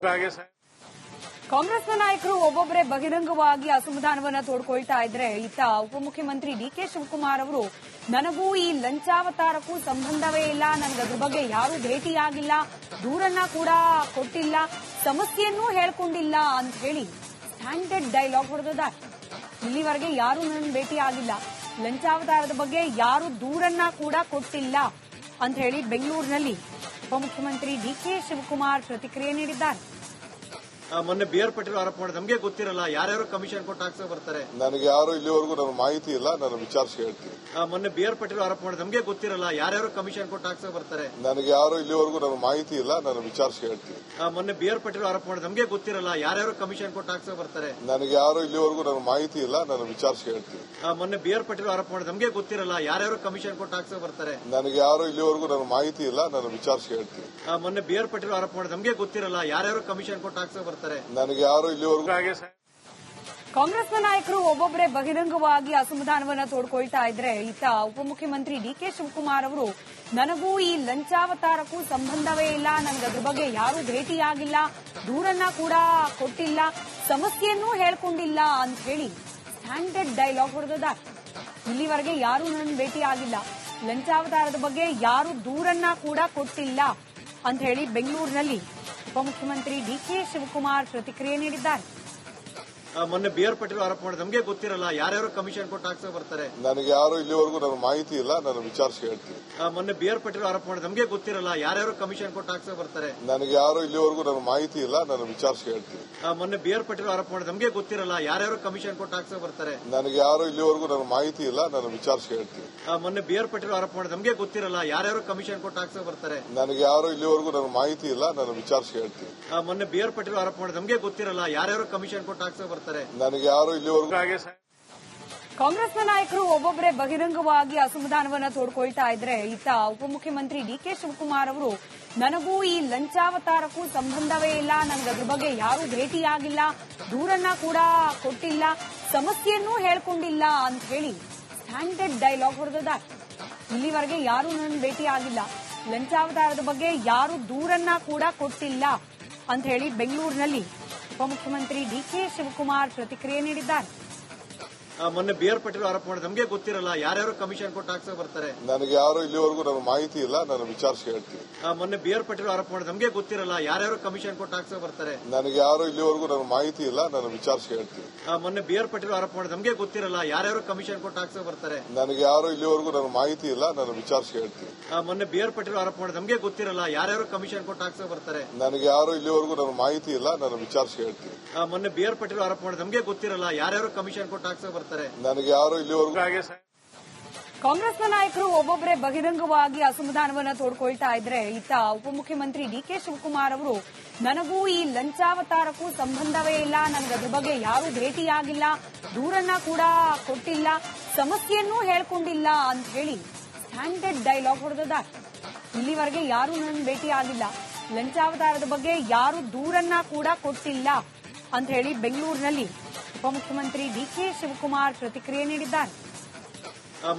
ಕಾಂಗ್ರೆಸ್ನ ನಾಯಕರು ಒಬ್ಬೊಬ್ಬರೇ ಬಹಿರಂಗವಾಗಿ ಅಸಮಾಧಾನವನ್ನ ತೋಡ್ಕೊಳ್ತಾ ಇದ್ರೆ ಇತ್ತ ಉಪಮುಖ್ಯಮಂತ್ರಿ ಡಿಕೆ ಶಿವಕುಮಾರ್ ಅವರು ನನಗೂ ಈ ಲಂಚಾವತಾರಕ್ಕೂ ಸಂಬಂಧವೇ ಇಲ್ಲ, ನನಗದ್ರ ಬಗ್ಗೆ ಯಾರೂ ಭೇಟಿಯಾಗಿಲ್ಲ, ದೂರನ್ನ ಕೂಡ ಕೊಟ್ಟಿಲ್ಲ, ಸಮಸ್ಯೆಯನ್ನೂ ಹೇಳ್ಕೊಂಡಿಲ್ಲ ಅಂತ ಹೇಳಿ ಸ್ಟ್ಯಾಂಡರ್ಡ್ ಡೈಲಾಗ್ ಹೊಡೆದಿದ್ದಾರೆ. ಇಲ್ಲಿವರೆಗೆ ಯಾರೂ ನನ್ನ ಭೇಟಿಯಾಗಿಲ್ಲ, ಲಂಚಾವತಾರದ ಬಗ್ಗೆ ಯಾರೂ ದೂರನ್ನ ಕೂಡ ಕೊಟ್ಟಿಲ್ಲ ಅಂತ ಹೇಳಿ ಬೆಂಗಳೂರಿನಲ್ಲಿ ಉಪಮುಖ್ಯಮಂತ್ರಿ ಡಿಕೆ ಶಿವಕುಮಾರ್ ಪ್ರತಿಕ್ರಿಯೆ ನೀಡಿದ್ದಾರೆ. ಮೊನ್ನೆ ಬಿಆರ್ ಪಟೇಲ್ ಆರೋಪ ಮಾಡಿದ ನಮಗೆ ಗೊತ್ತಿರಲ್ಲ, ಯಾರ್ಯಾರು ಕಮಿಷನ್ ಕೊಟ್ಟು ಹಾಕ್ಸೋ ಬರ್ತಾರೆ, ನನಗೆ ಯಾರು ಇಲ್ಲಿವರೆಗೂ ನನ್ನ ಮಾಹಿತಿ ಇಲ್ಲ, ನಾನು ವಿಚಾರಿಸಿ ಹೇಳ್ತೀನಿ. ಮೊನ್ನೆ ಬಿಆರ್ ಪಟೇಲ್ ಆರೋಪ ಮಾಡಿದ ನಮಗೆ ಗೊತ್ತಿರಲ್ಲ, ಯಾರ್ಯಾರು ಕಮಿಷನ್ ಕೊಟ್ಟು ಹಾಕ್ಸೋ ಬರ್ತಾರೆ, ನನಗೆ ಯಾರು ಇಲ್ಲಿವರೆಗೂ ನನ್ನ ಮಾಹಿತಿ ಇಲ್ಲ, ನಾನು ವಿಚಾರಿಸಿ ಹೇಳ್ತೀನಿ. ಮೊನ್ನೆ ಬಿಆರ್ ಪಟೇಲ್ ಆರೋಪ ಮಾಡಿದ ನಮಗೆ ಗೊತ್ತಿರಲ್ಲ, ಯಾರ್ಯಾರು ಕಮಿಷನ್ ಕೊಟ್ಟು ಹಾಕ್ಸೋ ಬರ್ತಾರೆ, ನನಗೆ ಯಾರು ಇಲ್ಲಿವರೆಗೂ ನನ್ನ ಮಾಹಿತಿ ಇಲ್ಲ, ನಾನು ವಿಚಾರಿಸಿ ಹೇಳ್ತೀನಿ. ಮೊನ್ನೆ ಬಿಆರ್ ಪಟೇಲ್ ಆರೋಪ ಮಾಡಿದ ನಮಗೆ ಗೊತ್ತಿರಲ್ಲ, ಯಾರ್ಯಾರು ಕಮಿಷನ್ ಕೊಟ್ಟು ಹಾಕ್ಸೋ ಬರ್ತಾರೆ, ನನಗೆ ಯಾರು ಇಲ್ಲಿವರೆಗೂ ನನ್ನ ಮಾಹಿತಿ ಇಲ್ಲ, ನಾನು ವಿಚಾರಿಸಿ ಹೇಳ್ತೀನಿ. ಮೊನ್ನೆ ಬಿಆರ್ ಪಟೇಲ್ ಆರೋಪ ಮಾಡಿದ ನಮಗೆ ಗೊತ್ತಿರಲ್ಲ, ಯಾರ್ಯಾರು ಕಮಿಷನ್ ಕೊಟ್ಟು ಹಾಕ್ಸೋ ಬರ್ತಾರೆ, ನನಗೆ ಯಾರು ಇಲ್ಲಿವರೆಗೂ. ಕಾಂಗ್ರೆಸ್ನ ನಾಯಕರು ಒಬ್ಬೊಬ್ಬರೇ ಬಹಿರಂಗವಾಗಿ ಅಸಮಾಧಾನವನ್ನ ತೋಡ್ಕೊಳ್ತಾ ಇದ್ರೆ ಇತ್ತ ಉಪಮುಖ್ಯಮಂತ್ರಿ ಡಿಕೆ ಶಿವಕುಮಾರ್ ಅವರು ನನಗೂ ಈ ಲಂಚಾವತಾರಕ್ಕೂ ಸಂಬಂಧವೇ ಇಲ್ಲ, ನನಗದ್ರ ಬಗ್ಗೆ ಯಾರೂ ಭೇಟಿಯಾಗಿಲ್ಲ, ದೂರನ್ನ ಕೂಡ ಕೊಟ್ಟಿಲ್ಲ, ಸಮಸ್ಯೆಯನ್ನೂ ಹೇಳ್ಕೊಂಡಿಲ್ಲ ಅಂತ ಹೇಳಿ ಸ್ಟ್ಯಾಂಡರ್ಡ್ ಡೈಲಾಗ್ ಹೊಡೆದಿದ್ದಾರೆ. ಇಲ್ಲಿವರೆಗೆ ಯಾರೂ ನನ್ನ ಭೇಟಿಯಾಗಿಲ್ಲ, ಲಂಚಾವತಾರದ ಬಗ್ಗೆ ಯಾರೂ ದೂರನ್ನ ಕೂಡ ಕೊಟ್ಟಿಲ್ಲ ಅಂತ ಹೇಳಿ ಬೆಂಗಳೂರಿನಲ್ಲಿ ಉಪಮುಖ್ಯಮಂತ್ರಿ ಡಿಕೆ ಶಿವಕುಮಾರ್ ಪ್ರತಿಕ್ರಿಯೆ ನೀಡಿದ್ದಾರೆ. ಮೊನ್ನೆ ಬಿಆರ್ ಪಟೇಲ್ ಆರೋಪ ಮಾಡಿದ ನಮಗೆ ಗೊತ್ತಿರಲ್ಲ, ಯಾರ್ಯಾರು ಕಮಿಷನ್ ಕೊಟ್ಟು ಹಾಕ್ಸೋ ಬರ್ತಾರೆ, ನನಗೆ ಯಾರು ಇಲ್ಲಿವರೆಗೂ ನನ್ನ ಮಾಹಿತಿ ಇಲ್ಲ, ನಾನು ವಿಚಾರಿಸಿ ಹೇಳ್ತೀನಿ. ಮೊನ್ನೆ ಬಿಆರ್ ಪಟೇಲ್ ಆರೋಪ ಮಾಡಿದ ನಮಗೆ ಗೊತ್ತಿರಲ್ಲ, ಯಾರ್ಯಾರು ಕಮಿಷನ್ ಕೊಟ್ಟು ಹಾಕ್ಸೋ ಬರ್ತಾರೆ, ನನಗೆ ಯಾರು ಇಲ್ಲಿವರೆಗೂ ನನ್ನ ಮಾಹಿತಿ ಇಲ್ಲ, ನಾನು ವಿಚಾರಿಸಿ ಹೇಳ್ತೀನಿ. ಮೊನ್ನೆ ಬಿಆರ್ ಪಟೇಲ್ ಆರೋಪ ಮಾಡಿದ ನಮಗೆ ಗೊತ್ತಿರಲ್ಲ, ಯಾರ್ಯಾರು ಕಮಿಷನ್ ಕೊಟ್ಟು ಹಾಕ್ಸೋ ಬರ್ತಾರೆ, ನನಗೆ ಯಾರು ಇಲ್ಲಿವರೆಗೂ ನನ್ನ ಮಾಹಿತಿ ಇಲ್ಲ, ನಾನು ವಿಚಾರಿಸಿ ಹೇಳ್ತೀನಿ. ಮೊನ್ನೆ ಬಿಆರ್ ಪಟೇಲ್ ಆರೋಪ ಮಾಡಿದ ನಮಗೆ ಗೊತ್ತಿರಲ್ಲ, ಯಾರ್ಯಾರು ಕಮಿಷನ್ ಕೊಟ್ಟು ಹಾಕ್ಸೋ ಬರ್ತಾರೆ, ನನಗೆ ಯಾರು ಇಲ್ಲಿವರೆಗೂ ನನ್ನ ಮಾಹಿತಿ ಇಲ್ಲ, ನಾನು ವಿಚಾರಿಸಿ ಹೇಳ್ತೀನಿ. ಮೊನ್ನೆ ಬಿಆರ್ ಪಟೇಲ್ ಆರೋಪ ಮಾಡಿದ ನಮಗೆ ಗೊತ್ತಿರಲ್ಲ, ಯಾರ್ಯಾರು ಕಮಿಷನ್ ಕೊಟ್ಟು ಹಾಕ್ಸೋ ಬರ್ತಾರೆ, ನನಗೆ ಯಾರು ಇಲ್ಲಿವರೆಗೂ. ಕಾಂಗ್ರೆಸ್ನ ನಾಯಕರು ಒಬ್ಬೊಬ್ಬರೇ ಬಹಿರಂಗವಾಗಿ ಅಸಮಾಧಾನವನ್ನ ತೋಡ್ಕೊಳ್ತಾ ಇದ್ರೆ ಇತ್ತ ಉಪಮುಖ್ಯಮಂತ್ರಿ ಡಿಕೆ ಶಿವಕುಮಾರ್ ಅವರು ನನಗೂ ಈ ಲಂಚಾವತಾರಕ್ಕೂ ಸಂಬಂಧವೇ ಇಲ್ಲ, ನನಗದ್ರ ಬಗ್ಗೆ ಯಾರೂ ಭೇಟಿಯಾಗಿಲ್ಲ, ದೂರನ್ನ ಕೂಡ ಕೊಟ್ಟಿಲ್ಲ, ಸಮಸ್ಯೆಯನ್ನೂ ಹೇಳ್ಕೊಂಡಿಲ್ಲ ಅಂತ ಹೇಳಿ ಸ್ಟ್ಯಾಂಡರ್ಡ್ ಡೈಲಾಗ್ ಹೊಡೆದಿದ್ದಾರೆ. ಇಲ್ಲಿವರೆಗೆ ಯಾರೂ ನನ್ನ ಭೇಟಿಯಾಗಿಲ್ಲ, ಲಂಚಾವತಾರದ ಬಗ್ಗೆ ಯಾರೂ ದೂರನ್ನ ಕೂಡ ಕೊಟ್ಟಿಲ್ಲ ಅಂತ ಹೇಳಿ ಬೆಂಗಳೂರಿನಲ್ಲಿ ಉಪಮುಖ್ಯಮಂತ್ರಿ ಡಿಕೆ ಶಿವಕುಮಾರ್ ಪ್ರತಿಕ್ರಿಯೆ ನೀಡಿದ್ದಾರೆ. ಮೊನ್ನೆ ಬಿಆರ್ ಪಟೇಲ್ ಆರೋಪ ಮಾಡಿದ ನಮಗೆ ಗೊತ್ತಿರಲ್ಲ, ಯಾರ್ಯಾರು ಕಮಿಷನ್ ಕೊಟ್ಟು ಹಾಕ್ಸೋ ಬರ್ತಾರೆ, ನನಗೆ ಯಾರು ಇಲ್ಲಿವರೆಗೂ ನನ್ನ ಮಾಹಿತಿ ಇಲ್ಲ, ನಾನು ವಿಚಾರಿಸಿ ಹೇಳ್ತೀನಿ. ಮೊನ್ನೆ ಬಿಆರ್ ಪಟೇಲ್ ಆರೋಪ ಮಾಡಿದ ನಮಗೆ ಗೊತ್ತಿರಲ್ಲ, ಯಾರ್ಯಾರು ಕಮಿಷನ್ ಕೊಟ್ಟು ಹಾಕ್ಸೋ ಬರ್ತಾರೆ, ನನಗೆ ಯಾರು ಇಲ್ಲಿವರೆಗೂ ನನ್ನ ಮಾಹಿತಿ ಇಲ್ಲ, ನಾನು ವಿಚಾರಿಸಿ ಹೇಳ್ತೀನಿ. ಮೊನ್ನೆ ಬಿಆರ್ ಪಟೇಲ್ ಆರೋಪ ಮಾಡಿದ ನಮಗೆ ಗೊತ್ತಿರಲ್ಲ, ಯಾರ್ಯಾರು ಕಮಿಷನ್ ಕೊಟ್ಟು ಹಾಕ್ಸೋ ಬರ್ತಾರೆ, ನನಗೆ ಯಾರು ಇಲ್ಲಿವರೆಗೂ ನನ್ನ ಮಾಹಿತಿ ಇಲ್ಲ, ನಾನು ವಿಚಾರಿಸಿ ಹೇಳ್ತೀನಿ. ಮೊನ್ನೆ ಬಿಆರ್ ಪಟೇಲ್ ಆರೋಪ ಮಾಡಿದ ನಮಗೆ ಗೊತ್ತಿರಲ್ಲ, ಯಾರ್ಯಾರು ಕಮಿಷನ್ ಕೊಟ್ಟು ಹಾಕ್ಸೋ ಬರ್ತಾರೆ, ನನಗೆ ಯಾರು ಇಲ್ಲಿವರೆಗೂ ನನ್ನ ಮಾಹಿತಿ ಇಲ್ಲ, ನಾನು ವಿಚಾರಿಸಿ ಹೇಳ್ತೀನಿ. ಮೊನ್ನೆ ಬಿಆರ್ ಪಟೇಲ್ ಆರೋಪ ಮಾಡಿದ ನಮಗೆ ಗೊತ್ತಿರಲ್ಲ, ಯಾರ್ಯಾರು ಕಮಿಷನ್ ಕೊಟ್ಟು ಹಾಕ್ಸೋ ಬರ್ತಾರೆ, ನನಗೆ ಯಾರು ಇಲ್ಲಿವರೆಗೂ. ಕಾಂಗ್ರೆಸ್ನ ನಾಯಕರು ಒಬ್ಬೊಬ್ಬರೇ ಬಹಿರಂಗವಾಗಿ ಅಸಮಾಧಾನವನ್ನ ತೋಡ್ಕೊಳ್ತಾ ಇದ್ರೆ ಇತ್ತ ಉಪಮುಖ್ಯಮಂತ್ರಿ ಡಿಕೆ ಶಿವಕುಮಾರ್ ಅವರು ನನಗೂ ಈ ಲಂಚಾವತಾರಕ್ಕೂ ಸಂಬಂಧವೇ ಇಲ್ಲ, ನನಗದ್ರ ಬಗ್ಗೆ ಯಾರೂ ಭೇಟಿಯಾಗಿಲ್ಲ, ದೂರನ್ನ ಕೂಡ ಕೊಟ್ಟಿಲ್ಲ, ಸಮಸ್ಯೆಯನ್ನೂ ಹೇಳ್ಕೊಂಡಿಲ್ಲ ಅಂತ ಹೇಳಿ ಸ್ಟ್ಯಾಂಡರ್ಡ್ ಡೈಲಾಗ್ ಹೊಡೆದಿದ್ದಾರೆ. ಇಲ್ಲಿವರೆಗೆ ಯಾರೂ ನನ್ನ ಭೇಟಿಯಾಗಿಲ್ಲ, ಲಂಚಾವತಾರದ ಬಗ್ಗೆ ಯಾರೂ ದೂರನ್ನ ಕೂಡ ಕೊಟ್ಟಿಲ್ಲ ಅಂತ ಹೇಳಿ ಬೆಂಗಳೂರಿನಲ್ಲಿ ಉಪಮುಖ್ಯಮಂತ್ರಿ ಡಿಕೆ ಶಿವಕುಮಾರ್ ಪ್ರತಿಕ್ರಿಯೆ ನೀಡಿದ್ದಾರೆ.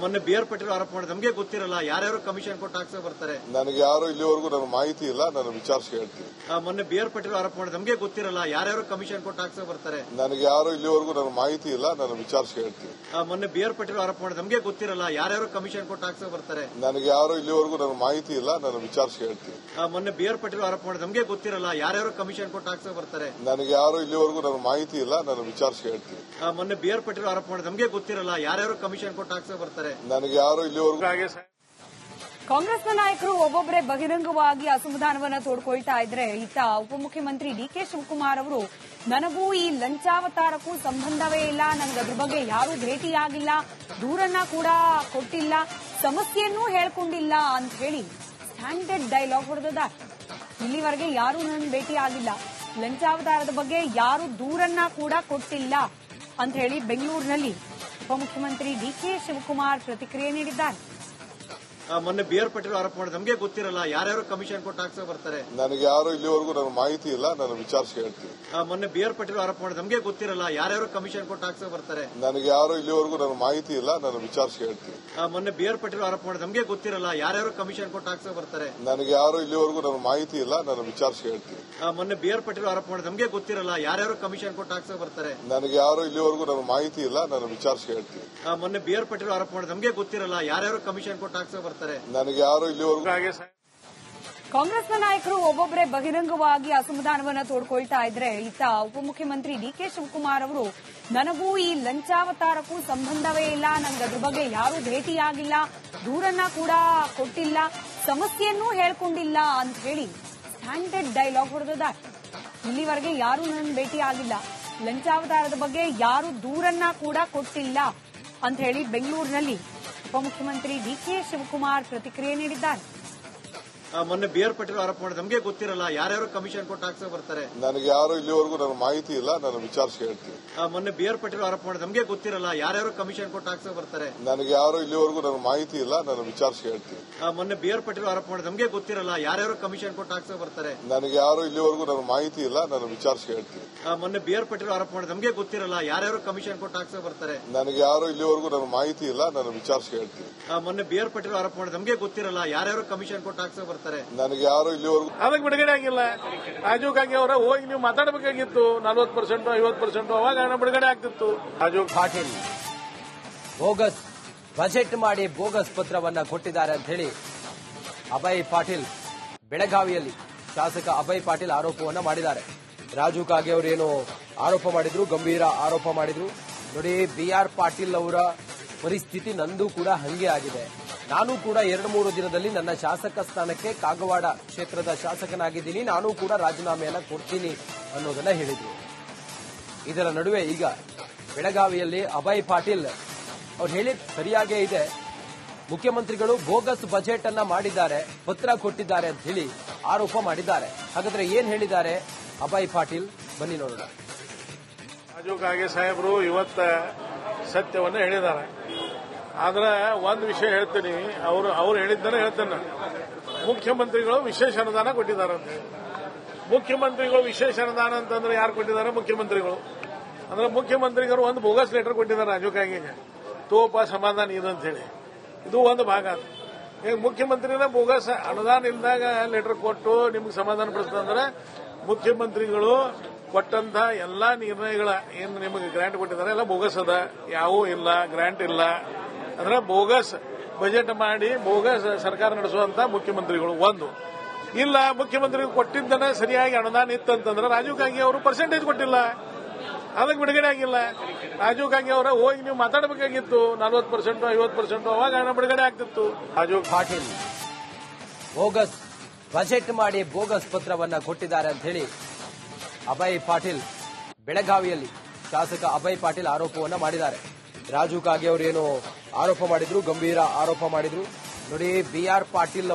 ಮೊನ್ನೆ ಬಿಆರ್ ಪಟೇಲ್ ಆರೋಪ ಮಾಡಿದ ನಮಗೆ ಗೊತ್ತಿರಲ್ಲ, ಯಾರ್ಯಾರು ಕಮಿಷನ್ ಕೊಟ್ಟು ಹಾಕ್ಸೋ ಬರ್ತಾರೆ, ನನಗೆ ಯಾರು ಇಲ್ಲಿವರೆಗೂ ನನ್ನ ಮಾಹಿತಿ ಇಲ್ಲ, ನಾನು ವಿಚಾರಿಸಿ ಹೇಳ್ತೀನಿ. ಮೊನ್ನೆ ಬಿಆರ್ ಪಟೇಲ್ ಆರೋಪ ಮಾಡಿದ ನಮಗೆ ಗೊತ್ತಿರಲ್ಲ, ಯಾರ್ಯಾರು ಕಮಿಷನ್ ಕೊಟ್ಟು ಹಾಕ್ಸೋ ಬರ್ತಾರೆ, ನನಗೆ ಯಾರು ಇಲ್ಲಿವರೆಗೂ ನನ್ನ ಮಾಹಿತಿ ಇಲ್ಲ, ನಾನು ವಿಚಾರಿಸಿ ಹೇಳ್ತೀನಿ. ಮೊನ್ನೆ ಬಿಆರ್ ಪಟೇಲ್ ಆರೋಪ ಮಾಡಿದ ನಮಗೆ ಗೊತ್ತಿರಲ್ಲ, ಯಾರ್ಯಾರು ಕಮಿಷನ್ ಕೊಟ್ಟು ಹಾಕ್ಸೋ ಬರ್ತಾರೆ, ನನಗೆ ಯಾರು ಇಲ್ಲಿವರೆಗೂ ನನ್ನ ಮಾಹಿತಿ ಇಲ್ಲ, ನಾನು ವಿಚಾರಿಸಿ ಹೇಳ್ತೀನಿ. ಮೊನ್ನೆ ಬಿಆರ್ ಪಟೇಲ್ ಆರೋಪ ಮಾಡಿದ ನಮಗೆ ಗೊತ್ತಿರಲ್ಲ, ಯಾರ್ಯಾರು ಕಮಿಷನ್ ಕೊಟ್ಟು ಹಾಕ್ಸೋ ಬರ್ತಾರೆ, ನನಗೆ ಯಾರು ಇಲ್ಲಿವರೆಗೂ ನನ್ನ ಮಾಹಿತಿ ಇಲ್ಲ, ನಾನು ವಿಚಾರಿಸಿ ಹೇಳ್ತೀನಿ. ಮೊನ್ನೆ ಬಿಆರ್ ಪಟೇಲ್ ಆರೋಪ ಮಾಡಿದ ನಮಗೆ ಗೊತ್ತಿರಲ್ಲ, ಯಾರ್ಯಾರು ಕಮಿಷನ್ ಕೊಟ್ಟು ಹಾಕ್ಸೋ ಬರ್ತಾರೆ, ನನಗೆ ಯಾರು ಇಲ್ಲಿವರೆಗೂ. ಕಾಂಗ್ರೆಸ್ನ ನಾಯಕರು ಒಬ್ಬೊಬ್ಬರೇ ಬಹಿರಂಗವಾಗಿ ಅಸಮಾಧಾನವನ್ನ ತೋಡ್ಕೊಳ್ತಾ ಇದ್ರೆ ಇತ್ತ ಉಪಮುಖ್ಯಮಂತ್ರಿ ಡಿಕೆ ಶಿವಕುಮಾರ್ ಅವರು ನನಗೂ ಈ ಲಂಚಾವತಾರಕ್ಕೂ ಸಂಬಂಧವೇ ಇಲ್ಲ, ನನಗದ್ರ ಬಗ್ಗೆ ಯಾರೂ ಭೇಟಿಯಾಗಿಲ್ಲ, ದೂರನ್ನ ಕೂಡ ಕೊಟ್ಟಿಲ್ಲ, ಸಮಸ್ಯೆಯನ್ನೂ ಹೇಳ್ಕೊಂಡಿಲ್ಲ ಅಂತ ಹೇಳಿ ಸ್ಟ್ಯಾಂಡರ್ಡ್ ಡೈಲಾಗ್ ಹೊಡೆದಿದ್ದಾರೆ. ಇಲ್ಲಿವರೆಗೆ ಯಾರೂ ನನ್ನ ಭೇಟಿಯಾಗಿಲ್ಲ, ಲಂಚಾವತಾರದ ಬಗ್ಗೆ ಯಾರೂ ದೂರನ್ನ ಕೂಡ ಕೊಟ್ಟಿಲ್ಲ ಅಂತ ಹೇಳಿ ಬೆಂಗಳೂರಿನಲ್ಲಿ ಉಪಮುಖ್ಯಮಂತ್ರಿ ಡಿಕೆ ಶಿವಕುಮಾರ್ ಪ್ರತಿಕ್ರಿಯೆ ನೀಡಿದ್ದಾರೆ. ಮೊನ್ನೆ ಬಿ ಆರ್ ಪಾಟೀಲ್ ಆರೋಪ ಮಾಡಿದ ನಮಗೆ ಗೊತ್ತಿರಲ್ಲ ಯಾರ್ಯಾರು ಕಮಿಷನ್ ಕೊಟ್ಟು ಹಾಕ್ಸೋ ಬರ್ತಾರೆ. ನನಗೆ ಯಾರು ಇಲ್ಲಿವರೆಗೂ ನನಗೆ ಮಾಹಿತಿ ಇಲ್ಲ, ನಾನು ವಿಚಾರಿಸಿ ಹೇಳ್ತೀನಿ. ಮೊನ್ನೆ ಬಿ ಆರ್ ಪಾಟೀಲ್ ಆರೋಪ ಮಾಡಿದ ನಮಗೆ ಗೊತ್ತಿರಲ್ಲ ಯಾರ್ಯಾರು ಕಮಿಷನ್ ಕೊಟ್ಟು ಹಾಕ್ಸೋ ಬರ್ತಾರೆ. ನನಗೆ ಯಾರು ಇಲ್ಲಿವರೆಗೂ ನನಗೆ ಮಾಹಿತಿ ಇಲ್ಲ, ನಾನು ವಿಚಾರಿಸಿ ಹೇಳ್ತೀನಿ. ಮೊನ್ನೆ ಬಿ ಆರ್ ಪಾಟೀಲ್ ಆರೋಪ ಮಾಡಿದ ನಮಗೆ ಗೊತ್ತಿರಲ್ಲ ಯಾರ್ಯಾರು ಕಮಿಷನ್ ಕೊಟ್ಟು ಹಾಕ್ಸೋ ಬರ್ತಾರೆ. ನನಗೆ ಯಾರು ಇಲ್ಲಿವರೆಗೂ ನನಗೆ ಮಾಹಿತಿ ಇಲ್ಲ, ನಾನು ವಿಚಾರಿಸಿ ಹೇಳ್ತೀನಿ. ಮೊನ್ನೆ ಬಿ ಆರ್ ಪಾಟೀಲ್ ಆರೋಪ ಮಾಡಿದ ನಮಗೆ ಗೊತ್ತಿರಲ್ಲ ಯಾರ್ಯಾರು ಕಮಿಷನ್ ಕೊಟ್ಟು ಹಾಕ್ಸೋ ಬರ್ತಾರೆ. ನನಗೆ ಯಾರು ಇಲ್ಲಿವರೆಗೂ ನನಗೆ ಮಾಹಿತಿ ಇಲ್ಲ, ನಾನು ವಿಚಾರಿಸಿ ಹೇಳ್ತೀನಿ. ಮೊನ್ನೆ ಬಿ ಆರ್ ಪಾಟೀಲ್ ಆರೋಪ ಮಾಡಿದ ನಮಗೆ ಗೊತ್ತಿರಲ್ಲ ಯಾರ್ಯಾರು ಕಮಿಷನ್ ಕೊಟ್ಟು ಹಾಕ್ಸೋ ಬರ್ತಾರೆ. ನನಗೆ ಯಾರು ಇಲ್ಲಿವರೆಗೂ ಕಾಂಗ್ರೆಸ್ನ ನಾಯಕರು ಒಬ್ಬೊಬ್ಬರೇ ಬಹಿರಂಗವಾಗಿ ಅಸಮಾಧಾನವನ್ನ ತೋಡ್ಕೊಳ್ತಾ ಇದ್ರೆ ಇತ್ತ ಉಪಮುಖ್ಯಮಂತ್ರಿ ಡಿಕೆ ಶಿವಕುಮಾರ್ ಅವರು ನನಗೂ ಈ ಲಂಚಾವತಾರಕ್ಕೂ ಸಂಬಂಧವೇ ಇಲ್ಲ, ನನಗೆ ಅದ್ರ ಬಗ್ಗೆ ಯಾರೂ ಭೇಟಿಯಾಗಿಲ್ಲ, ದೂರನ್ನ ಕೂಡ ಕೊಟ್ಟಿಲ್ಲ, ಸಮಸ್ಯೆಯನ್ನೂ ಹೇಳ್ಕೊಂಡಿಲ್ಲ ಅಂತ ಹೇಳಿ ಸ್ಟ್ಯಾಂಡರ್ಡ್ ಡೈಲಾಗ್ ಹೊಡೆದಿದ್ದಾರೆ. ಇಲ್ಲಿವರೆಗೆ ಯಾರೂ ನನ್ನ ಭೇಟಿ ಆಗಿಲ್ಲ, ಲಂಚಾವತಾರದ ಬಗ್ಗೆ ಯಾರೂ ದೂರನ್ನ ಕೂಡ ಕೊಟ್ಟಿಲ್ಲ ಅಂತ ಹೇಳಿ ಬೆಂಗಳೂರಿನಲ್ಲಿ ಉಪಮುಖ್ಯಮಂತ್ರಿ ಡಿಕೆ ಶಿವಕುಮಾರ್ ಪ್ರತಿಕ್ರಿಯೆ ನೀಡಿದ್ದಾರೆ. ಮೊನ್ನೆ ಬಿ ಆರ್ ಪಾಟೀಲ್ ಆರೋಪ ಮಾಡಿದ ನಮಗೆ ಗೊತ್ತಿರಲ್ಲ ಯಾರ್ಯಾರು ಕಮಿಷನ್ ಕೊಟ್ಟು ಹಾಕ್ಸೋ ಬರ್ತಾರೆ. ನನಗೆ ಯಾರು ಇಲ್ಲಿವರೆಗೂ ನನಗೆ ಮಾಹಿತಿ ಇಲ್ಲ, ನಾನು ವಿಚಾರಿಸಿ ಹೇಳ್ತೀನಿ. ಮೊನ್ನೆ ಬಿ ಆರ್ ಪಾಟೀಲ್ ಆರೋಪ ಮಾಡಿದ ನಮಗೆ ಗೊತ್ತಿರಲ್ಲ ಯಾರ್ಯಾರು ಕಮಿಷನ್ ಕೊಟ್ಟು ಹಾಕ್ಸೋ ಬರ್ತಾರೆ. ನನಗೆ ಯಾರು ಇಲ್ಲಿವರೆಗೂ ನನಗೆ ಮಾಹಿತಿ ಇಲ್ಲ, ನಾನು ವಿಚಾರಿಸಿ ಹೇಳ್ತೀನಿ. ಮೊನ್ನೆ ಬಿ ಆರ್ ಪಾಟೀಲ್ ಆರೋಪ ಮಾಡಿದ ನಮಗೆ ಗೊತ್ತಿರಲ್ಲ ಯಾರ್ಯಾರು ಕಮಿಷನ್ ಕೊಟ್ಟು ಹಾಕ್ಸೋ ಬರ್ತಾರೆ. ನನಗೆ ಯಾರು ಇಲ್ಲಿವರೆಗೂ ನನಗೆ ಮಾಹಿತಿ ಇಲ್ಲ, ನಾನು ವಿಚಾರಿಸಿ ಹೇಳ್ತೀನಿ. ಮೊನ್ನೆ ಬಿ ಆರ್ ಪಾಟೀಲ್ ಆರೋಪ ಮಾಡಿದ ನಮಗೆ ಗೊತ್ತಿರಲ್ಲ ಯಾರ್ಯಾರು ಕಮಿಷನ್ ಕೊಟ್ಟು ಹಾಕ್ಸೋ ಬರ್ತಾರೆ. ನನಗೆ ಯಾರು ಇಲ್ಲಿವರೆಗೂ ನನಗೆ ಮಾಹಿತಿ ಇಲ್ಲ, ನಾನು ವಿಚಾರಿಸಿ ಹೇಳ್ತೀನಿ. ಮೊನ್ನೆ ಬಿ ಆರ್ ಪಾಟೀಲ್ ಆರೋಪ ಮಾಡಿದ ನಮಗೆ ಗೊತ್ತಿರಲ್ಲ ಯಾರ್ಯಾರು ಕಮಿಷನ್ ಕೊಟ್ಟು ಹಾಕ್ಸೋ ಬರ್ತಾರೆ. ನನಗೆ ಯಾರು ಇಲ್ಲಿವರೆಗೂ ಅದಕ್ಕೆ ಬಿಡುಗಡೆ ಆಗಿಲ್ಲ. ರಾಜೀವ್ ಗಾಂಧಿ ಅವರ ಹೋಗಿ ನೀವು ಮಾತಾಡಬೇಕಾಗಿತ್ತು, 40% 50% ಅವಾಗ ಬಿಡುಗಡೆ ಆಗ್ತಿತ್ತು. ರಾಜೀವ್ ಪಾಟೀಲ್ ಬೋಗಸ್ ಬಜೆಟ್ ಮಾಡಿ ಬೋಗಸ್ ಪತ್ರವನ್ನ ಕೊಟ್ಟಿದ್ದಾರೆ ಅಂತ ಹೇಳಿ ಅಭಯ್ ಪಾಟೀಲ್ ಬೆಳಗಾವಿಯಲ್ಲಿ ಶಾಸಕ ಅಭಯ್ ಪಾಟೀಲ್ ಆರೋಪವನ್ನ ಮಾಡಿದ್ದಾರೆ. ರಾಜು ಕಾಗೆ ಅವರೇನು ಆರೋಪ ಮಾಡಿದ್ರು, ಗಂಭೀರ ಆರೋಪ ಮಾಡಿದ್ರು. ನೋಡಿ, ಬಿ ಆರ್ ಪಾಟೀಲ್ ಅವರ ಪರಿಸ್ಥಿತಿ ನಂದು ಕೂಡ ಹಂಗೆ ಆಗಿದೆ. ನಾನು ಕೂಡ 2-3 ದಿನದಲ್ಲಿ ನನ್ನ ಶಾಸಕ ಸ್ಥಾನಕ್ಕೆ ಕಾಗವಾಡ ಕ್ಷೇತ್ರದ ಶಾಸಕನಾಗಿದ್ದೀನಿ, ನಾನು ಕೂಡ ರಾಜೀನಾಮೆಯನ್ನ ಕೊಡ್ತೀನಿ ಅನ್ನೋದನ್ನ ಹೇಳಿದ್ರು. ಇದರ ನಡುವೆ ಈಗ ಬೆಳಗಾವಿಯಲ್ಲಿ ಅಭಯ್ ಪಾಟೀಲ್ ಅವ್ರು ಹೇಳಿದ್ ಸರಿಯಾಗೇ ಇದೆ. ಮುಖ್ಯಮಂತ್ರಿಗಳು ಬೋಗಸ್ ಬಜೆಟ್ ಅನ್ನ ಮಾಡಿದ್ದಾರೆ, ಪತ್ರ ಕೊಟ್ಟಿದ್ದಾರೆ ಅಂತ ಹೇಳಿ ಆರೋಪ ಮಾಡಿದ್ದಾರೆ. ಹಾಗಾದ್ರೆ ಏನ್ ಹೇಳಿದ್ದಾರೆ ಅಭಯ್ ಪಾಟೀಲ್, ಬನ್ನಿ ನೋಡೋಣ. ರಾಜೀವ್ ಕಾಗೆ ಸಾಹೇಬರು ಇವತ್ತ ಸತ್ಯವನ್ನ ಹೇಳಿದ್ದಾರೆ. ಆದ್ರೆ ಒಂದು ವಿಷಯ ಹೇಳ್ತೀನಿ, ಅವ್ರು ಹೇಳಿದ್ದನ್ನ ಹೇಳ್ತೇನೆ. ಮುಖ್ಯಮಂತ್ರಿಗಳು ವಿಶೇಷ ಅನುದಾನ ಕೊಟ್ಟಿದ್ದಾರೆ ಅಂತ. ಮುಖ್ಯಮಂತ್ರಿಗಳು ವಿಶೇಷ ಅನುದಾನ ಅಂತಂದ್ರೆ ಯಾರು ಕೊಟ್ಟಿದ್ದಾರೆ? ಮುಖ್ಯಮಂತ್ರಿಗಳು. ಅಂದ್ರೆ ಮುಖ್ಯಮಂತ್ರಿಗಳು ಒಂದು ಬೋಗಸ್ ಲೆಟರ್ ಕೊಟ್ಟಿದ್ದಾರೆ ರಾಜೀವ್ ಕಾಗೆಗೆ, ತೋಪ ಸಮಾಧಾನ ಇದು ಅಂತ ಹೇಳಿ. ಇದು ಒಂದು ಭಾಗ. ಈಗ ಮುಖ್ಯಮಂತ್ರಿನ ಬೋಗಸ್ ಅನುದಾನ ಇಲ್ದಾಗ ಲೆಟರ್ ಕೊಟ್ಟು ನಿಮ್ಗೆ ಸಮಾಧಾನ ಪಡಿಸ್ತಂದ್ರೆ ಮುಖ್ಯಮಂತ್ರಿಗಳು ಕೊಟ್ಟಂತ ಎಲ್ಲಾ ನಿರ್ಣಯಗಳ ಏನು ನಿಮಗೆ ಗ್ರಾಂಟ್ ಕೊಟ್ಟಿದ್ದಾರೆ ಎಲ್ಲ ಬೋಗಸ್ ಅದ, ಯಾವೂ ಇಲ್ಲ, ಗ್ರಾಂಟ್ ಇಲ್ಲ. ಅಂದ್ರೆ ಬೋಗಸ್ ಬಜೆಟ್ ಮಾಡಿ ಬೋಗಸ್ ಸರ್ಕಾರ ನಡೆಸುವಂತ ಮುಖ್ಯಮಂತ್ರಿಗಳು. ಒಂದು ಇಲ್ಲ, ಮುಖ್ಯಮಂತ್ರಿಗಳು ಕೊಟ್ಟಿದ್ದನ್ನ ಸರಿಯಾಗಿ ಅನುದಾನ ಇತ್ತಂತಂದ್ರೆ ರಾಜೀವ್ ಗಾಂಧಿ ಅವರು ಪರ್ಸೆಂಟೇಜ್ ಕೊಟ್ಟಿಲ್ಲ, ಅದಕ್ಕೆ ಬಿಡುಗಡೆ ಆಗಿಲ್ಲ. ರಾಜೀವ್ ಗಾಂಧಿ ಅವರ ಹೋಗಿ ನೀವು ಮಾತಾಡಬೇಕಾಗಿತ್ತು, 40% 50% ಅವಾಗ ಬಿಡುಗಡೆ ಆಗ್ತಿತ್ತು. ರಾಜೀವ್ ಪಾಟೀಲ್ ಬೋಗಸ್ ಬಜೆಟ್ ಮಾಡಿ ಬೋಗಸ್ ಪತ್ರವನ್ನ ಕೊಟ್ಟಿದ್ದಾರೆ ಅಂತ ಹೇಳಿ ಅಭಯ್ ಪಾಟೀಲ್ ಬೆಳಗಾವಿಯಲ್ಲಿ ಶಾಸಕ ಅಭಯ್ ಪಾಟೀಲ್ ಆರೋಪವನ್ನ ಮಾಡಿದ್ದಾರೆ. ರಾಜು ಕಾಗೆ ಅವರೇನು ಆರೋಪ ಮಾಡಿದ್ರು, ಗಂಭೀರ ಆರೋಪ ಮಾಡಿದ್ರು. ನೋಡಿ, ಬಿ ಆರ್ ಪಾಟೀಲ್